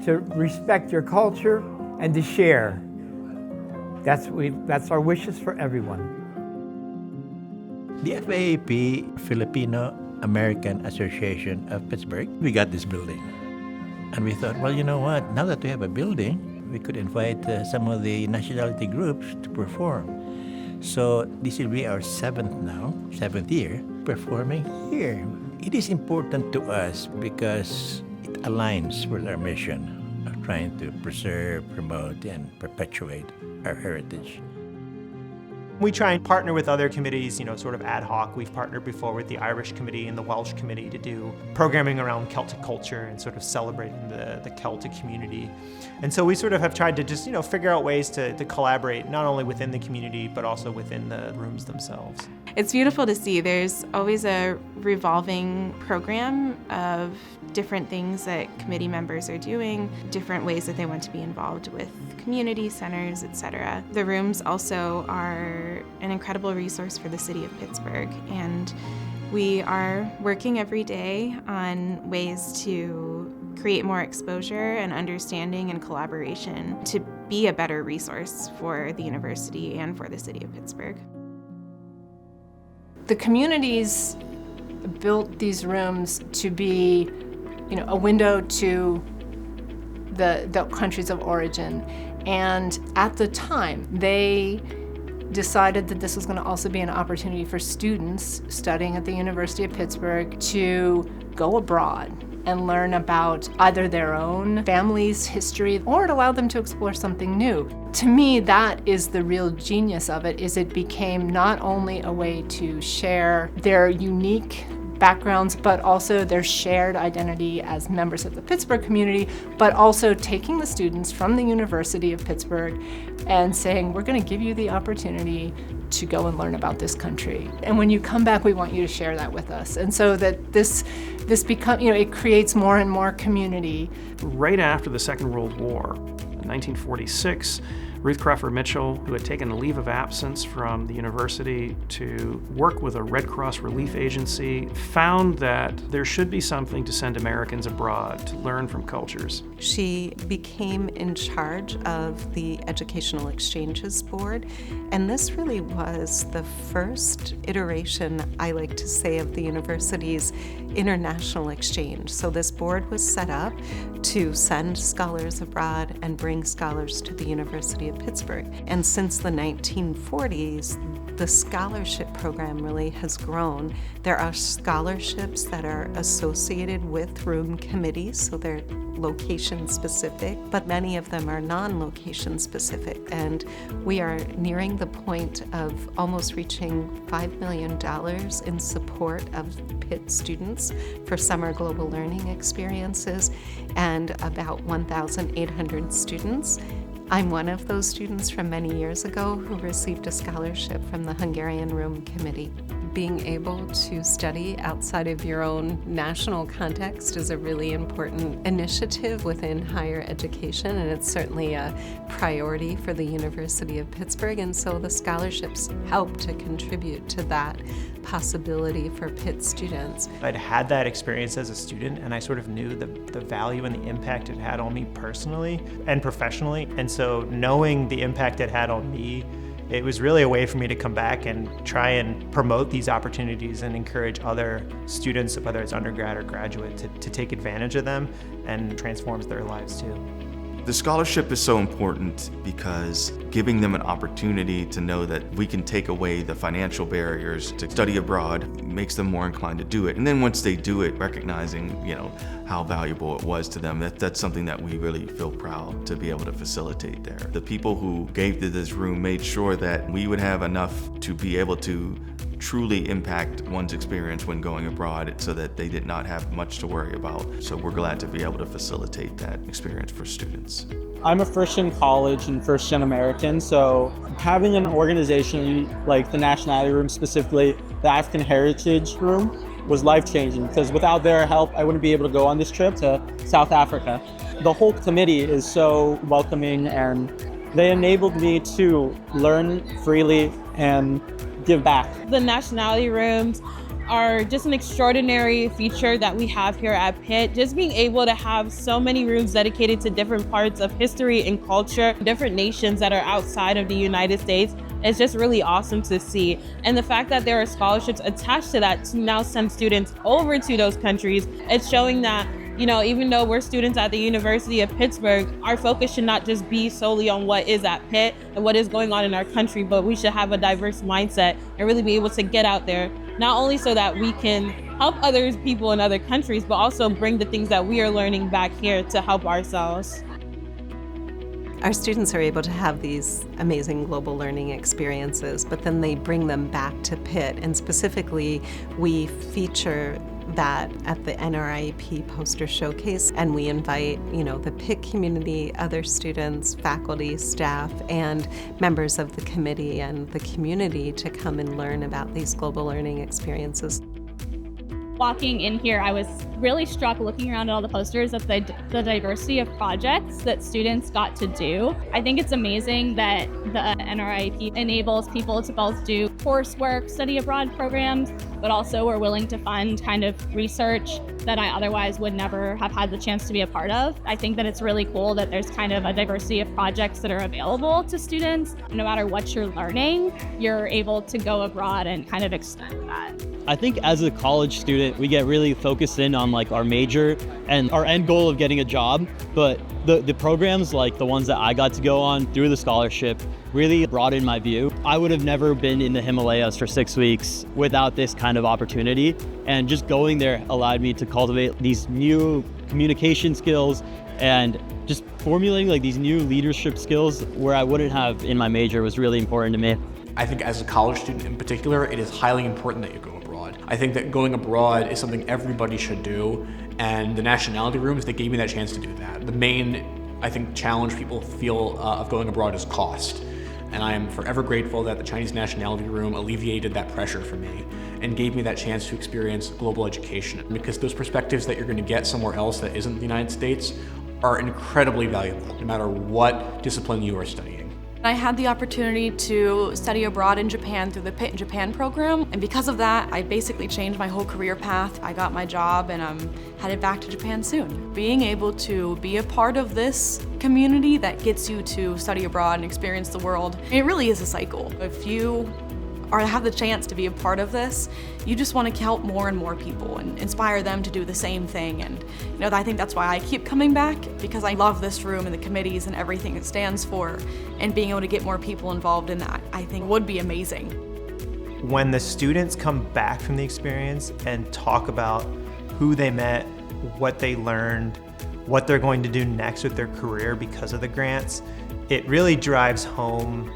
to respect your culture, and to share. That's our wishes for everyone. The FAAP, Filipino American Association of Pittsburgh, we got this building. And we thought, well, you know what, now that we have a building, we could invite some of the nationality groups to perform. So this will be our seventh year performing here It is important to us because it aligns with our mission of trying to preserve, promote, and perpetuate our heritage. We try and partner with other committees, sort of ad hoc. We've partnered before with the Irish Committee and the Welsh Committee to do programming around Celtic culture and sort of celebrating the Celtic community. And so we sort of have tried to just, figure out ways to collaborate, not only within the community, but also within the rooms themselves. It's beautiful to see. There's always a revolving program of different things that committee members are doing, different ways that they want to be involved with community centers, etc. The rooms also are an incredible resource for the city of Pittsburgh, and we are working every day on ways to create more exposure and understanding and collaboration to be a better resource for the university and for the city of Pittsburgh. The communities built these rooms to be, a window to the countries of origin. And at the time, they decided that this was going to also be an opportunity for students studying at the University of Pittsburgh to go abroad and learn about either their own family's history, or it allowed them to explore something new. To me, that is the real genius of it, is it became not only a way to share their unique backgrounds, but also their shared identity as members of the Pittsburgh community, but also taking the students from the University of Pittsburgh and saying, we're going to give you the opportunity to go and learn about this country. And when you come back, we want you to share that with us. And so that this becomes, it creates more and more community. Right after the Second World War, in 1946, Ruth Crawford Mitchell, who had taken a leave of absence from the university to work with a Red Cross relief agency, found that there should be something to send Americans abroad to learn from cultures. She became in charge of the Educational Exchanges Board, and this really was the first iteration, I like to say, of the university's international exchange. So this board was set up to send scholars abroad and bring scholars to the University of Pittsburgh. And since the 1940s, the scholarship program really has grown. There are scholarships that are associated with room committees, so they're location specific, but many of them are non-location specific. And we are nearing the point of almost reaching $5 million in support of Pitt students for summer global learning experiences, and about 1,800 students. I'm one of those students from many years ago who received a scholarship from the Hungarian Room Committee. Being able to study outside of your own national context is a really important initiative within higher education, and it's certainly a priority for the University of Pittsburgh, and so the scholarships help to contribute to that possibility for Pitt students. I'd had that experience as a student, and I sort of knew the value and the impact it had on me personally and professionally, and so knowing the impact it had on me, it was really a way for me to come back and try and promote these opportunities and encourage other students, whether it's undergrad or graduate, to take advantage of them, and transforms their lives too. The scholarship is so important because giving them an opportunity to know that we can take away the financial barriers to study abroad makes them more inclined to do it. And then once they do it, recognizing, how valuable it was to them, that's something that we really feel proud to be able to facilitate there. The people who gave to this room made sure that we would have enough to be able to truly impact one's experience when going abroad, so that they did not have much to worry about. So we're glad to be able to facilitate that experience for students. I'm a first-gen college and first-gen American, so having an organization like the Nationality Room, specifically the African Heritage Room, was life-changing, because without their help, I wouldn't be able to go on this trip to South Africa. The whole committee is so welcoming, and they enabled me to learn freely and give back. The Nationality Rooms are just an extraordinary feature that we have here at Pitt. Just being able to have so many rooms dedicated to different parts of history and culture, different nations that are outside of the United States, it's just really awesome to see. And the fact that there are scholarships attached to that to now send students over to those countries, it's showing that, even though we're students at the University of Pittsburgh, our focus should not just be solely on what is at Pitt and what is going on in our country, but we should have a diverse mindset and really be able to get out there, not only so that we can help other people in other countries, but also bring the things that we are learning back here to help ourselves. Our students are able to have these amazing global learning experiences, but then they bring them back to Pitt, and specifically we feature that at the NRIEP poster showcase, and we invite, the Pitt community, other students, faculty, staff, and members of the committee and the community to come and learn about these global learning experiences. Walking in here, I was really struck looking around at all the posters at the diversity of projects that students got to do. I think it's amazing that the NRIEP enables people to both do coursework, study abroad programs, but also are willing to fund kind of research that I otherwise would never have had the chance to be a part of. I think that it's really cool that there's kind of a diversity of projects that are available to students. No matter what you're learning, you're able to go abroad and kind of extend that. I think as a college student, we get really focused in on like our major and our end goal of getting a job, but the programs like the ones that I got to go on through the scholarship really broadened my view. I would have never been in the Himalayas for 6 weeks without this kind of opportunity, and just going there allowed me to cultivate these new communication skills and just formulating like these new leadership skills where I wouldn't have in my major was really important to me. I think as a college student in particular, it is highly important that you go abroad. I think that going abroad is something everybody should do, and the Nationality Rooms, they gave me that chance to do that. The main, I think, challenge people feel of going abroad is cost. And I am forever grateful that the Chinese Nationality Room alleviated that pressure for me and gave me that chance to experience global education, because those perspectives that you're going to get somewhere else that isn't the United States are incredibly valuable, no matter what discipline you are studying. I had the opportunity to study abroad in Japan through the Pitt in Japan program, and because of that, I basically changed my whole career path. I got my job and I'm headed back to Japan soon. Being able to be a part of this community that gets you to study abroad and experience the world, it really is a cycle. If you have the chance to be a part of this, you just want to help more and more people and inspire them to do the same thing. And I think that's why I keep coming back, because I love this room and the committees and everything it stands for, and being able to get more people involved in that, I think would be amazing. When the students come back from the experience and talk about who they met, what they learned, what they're going to do next with their career because of the grants, it really drives home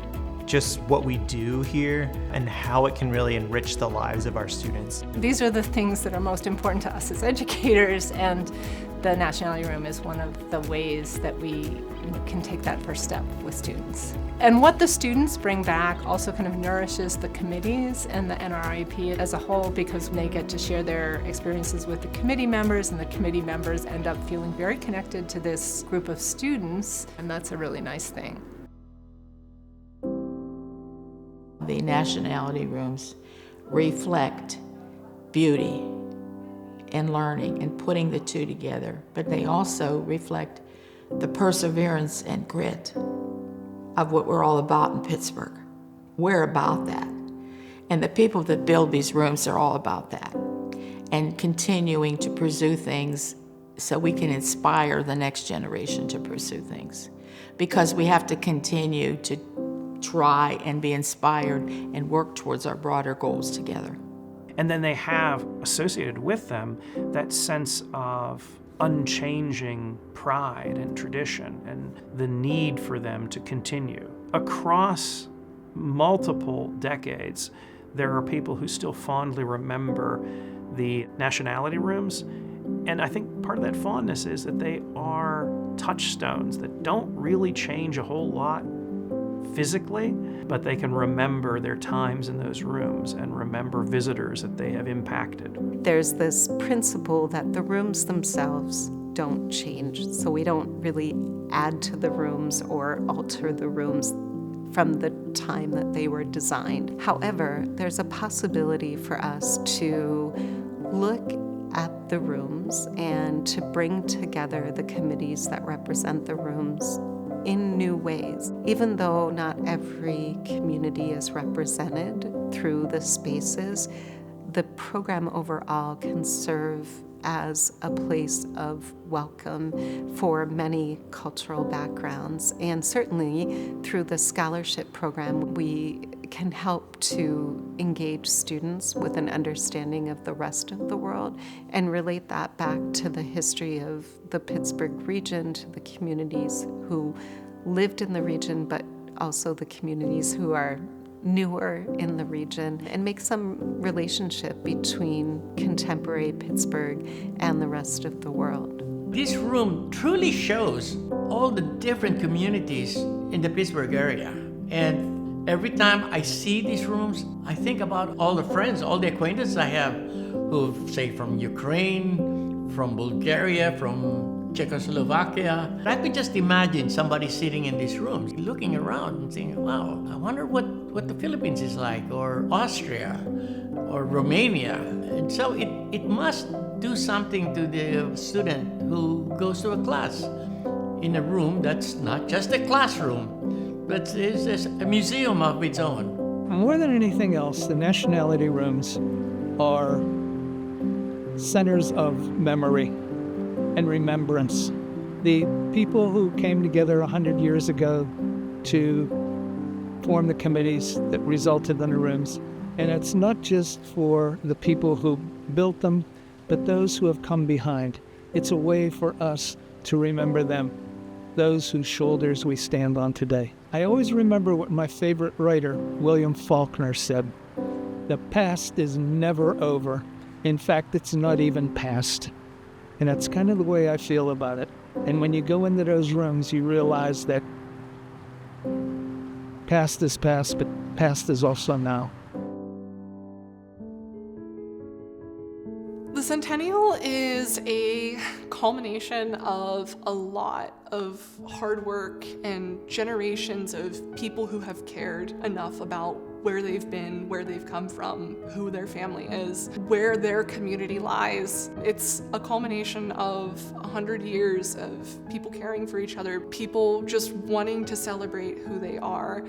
just what we do here and how it can really enrich the lives of our students. These are the things that are most important to us as educators, and the Nationality Room is one of the ways that we can take that first step with students. And what the students bring back also kind of nourishes the committees and the NRIEP as a whole, because they get to share their experiences with the committee members, and the committee members end up feeling very connected to this group of students, and that's a really nice thing. The Nationality Rooms reflect beauty and learning and putting the two together, but they also reflect the perseverance and grit of what we're all about in Pittsburgh. We're about that. And the people that build these rooms are all about that, and continuing to pursue things so we can inspire the next generation to pursue things, because we have to continue to try and be inspired and work towards our broader goals together. And then they have associated with them that sense of unchanging pride and tradition and the need for them to continue. Across multiple decades, there are people who still fondly remember the Nationality Rooms. And I think part of that fondness is that they are touchstones that don't really change a whole lot physically, but they can remember their times in those rooms and remember visitors that they have impacted. There's this principle that the rooms themselves don't change, so we don't really add to the rooms or alter the rooms from the time that they were designed. However, there's a possibility for us to look at the rooms and to bring together the committees that represent the rooms in new ways. Even though not every community is represented through the spaces, the program overall can serve as a place of welcome for many cultural backgrounds. And certainly through the scholarship program, we can help to engage students with an understanding of the rest of the world and relate that back to the history of the Pittsburgh region, to the communities who lived in the region, but also the communities who are newer in the region, and make some relationship between contemporary Pittsburgh and the rest of the world. This room truly shows all the different communities in the Pittsburgh area. And every time I see these rooms, I think about all the friends, all the acquaintances I have who, say, from Ukraine, from Bulgaria, from Czechoslovakia. I could just imagine somebody sitting in these rooms, looking around and saying, wow, I wonder what the Philippines is like, or Austria, or Romania. And so it must do something to the student who goes to a class in a room that's not just a classroom, but is a museum of its own. More than anything else, the Nationality rooms are centers of memory and remembrance. The people who came together 100 years ago to form the committees that resulted in the rooms. And it's not just for the people who built them, but those who have come behind. It's a way for us to remember them, those whose shoulders we stand on today. I always remember what my favorite writer, William Faulkner, said. The past is never over. In fact, it's not even past. And that's kind of the way I feel about it. And when you go into those rooms, you realize that past is past, but past is also now. The Centennial is a culmination of a lot of hard work and generations of people who have cared enough about where they've been, where they've come from, who their family is, where their community lies. It's a culmination of 100 years of people caring for each other, people just wanting to celebrate who they are.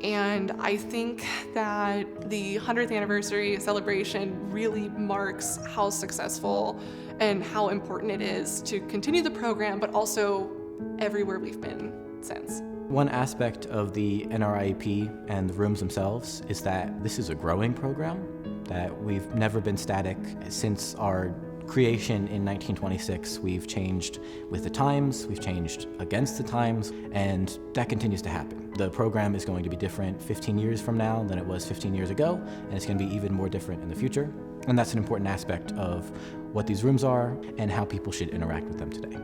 And I think that the 100th anniversary celebration really marks how successful and how important it is to continue the program, but also everywhere we've been since. One aspect of the NRIEP and the rooms themselves is that this is a growing program, that we've never been static. Since our creation in 1926, we've changed with the times, we've changed against the times, and that continues to happen. The program is going to be different 15 years from now than it was 15 years ago, and it's going to be even more different in the future. And that's an important aspect of what these rooms are and how people should interact with them today.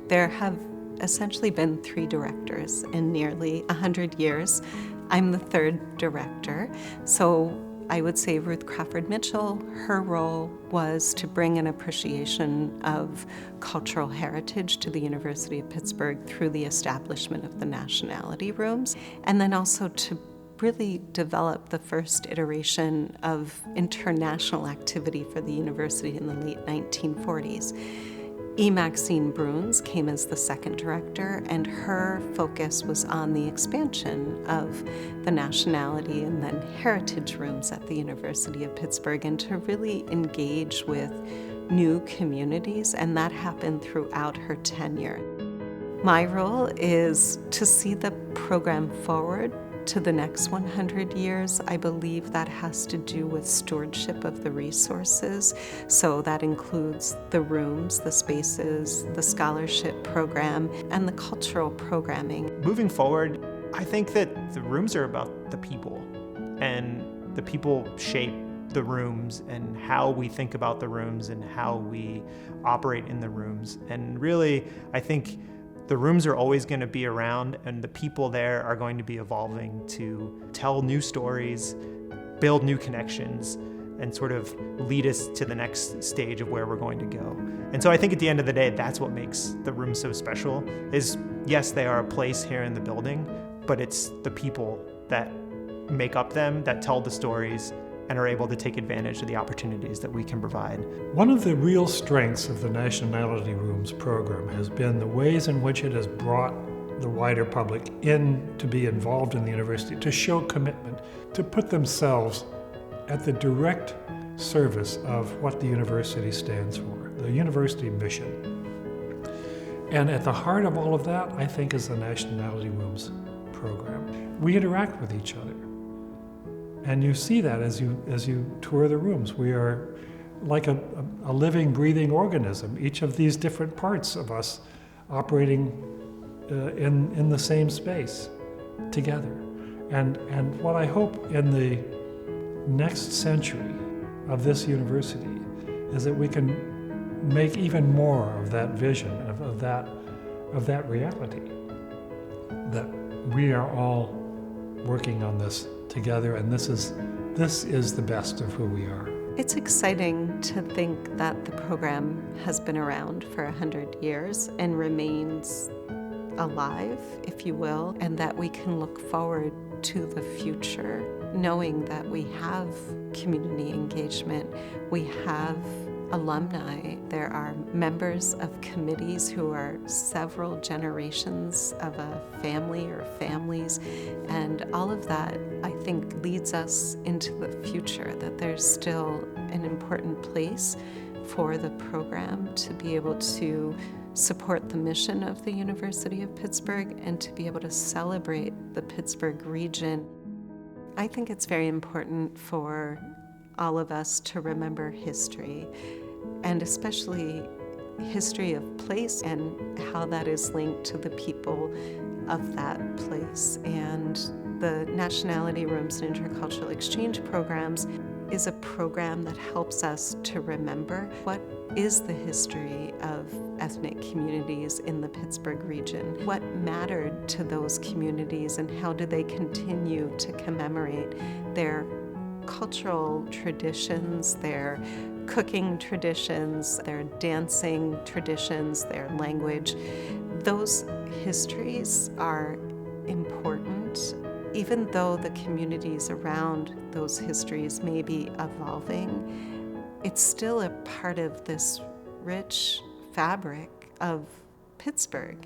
There have essentially been 3 directors in nearly 100 years. I'm the 3rd director, so I would say Ruth Crawford Mitchell, her role was to bring an appreciation of cultural heritage to the University of Pittsburgh through the establishment of the Nationality rooms, and then also to really develop the first iteration of international activity for the university in the late 1940s. E. Maxine Bruns came as the 2nd director, and her focus was on the expansion of the Nationality and then heritage rooms at the University of Pittsburgh, and to really engage with new communities, and that happened throughout her tenure. My role is to see the program forward to the next 100 years. I believe that has to do with stewardship of the resources. So that includes the rooms, the spaces, the scholarship program, and the cultural programming. Moving forward, I think that the rooms are about the people, and the people shape the rooms and how we think about the rooms and how we operate in the rooms. And really, I think the rooms are always going to be around, and the people there are going to be evolving to tell new stories, build new connections, and sort of lead us to the next stage of where we're going to go. And so I think at the end of the day, that's what makes the rooms so special, is yes, they are a place here in the building, but it's the people that make up them, that tell the stories, and are able to take advantage of the opportunities that we can provide. One of the real strengths of the Nationality Rooms program has been the ways in which it has brought the wider public in to be involved in the university, to show commitment, to put themselves at the direct service of what the university stands for, the university mission. And at the heart of all of that, I think, is the Nationality Rooms program. We interact with each other. And you see that as you tour the rooms. We are like a living, breathing organism, each of these different parts of us operating in the same space together. And what I hope in the next century of this university is that we can make even more of that vision, of that reality, that we are all working on this together, and this is the best of who we are. It's exciting to think that the program has been around for 100 years and remains alive, if you will, and that we can look forward to the future, knowing that we have community engagement, we have alumni, there are members of committees who are several generations of a family or families, and all of that, I think, leads us into the future, that there's still an important place for the program to be able to support the mission of the University of Pittsburgh and to be able to celebrate the Pittsburgh region. I think it's very important for all of us to remember history, and especially history of place and how that is linked to the people of that place. And the Nationality Rooms and Intercultural Exchange programs is a program that helps us to remember what is the history of ethnic communities in the Pittsburgh region, what mattered to those communities, and how do they continue to commemorate their cultural traditions, their cooking traditions, their dancing traditions, their language. Those histories are important, even though the communities around those histories may be evolving. It's still a part of this rich fabric of Pittsburgh.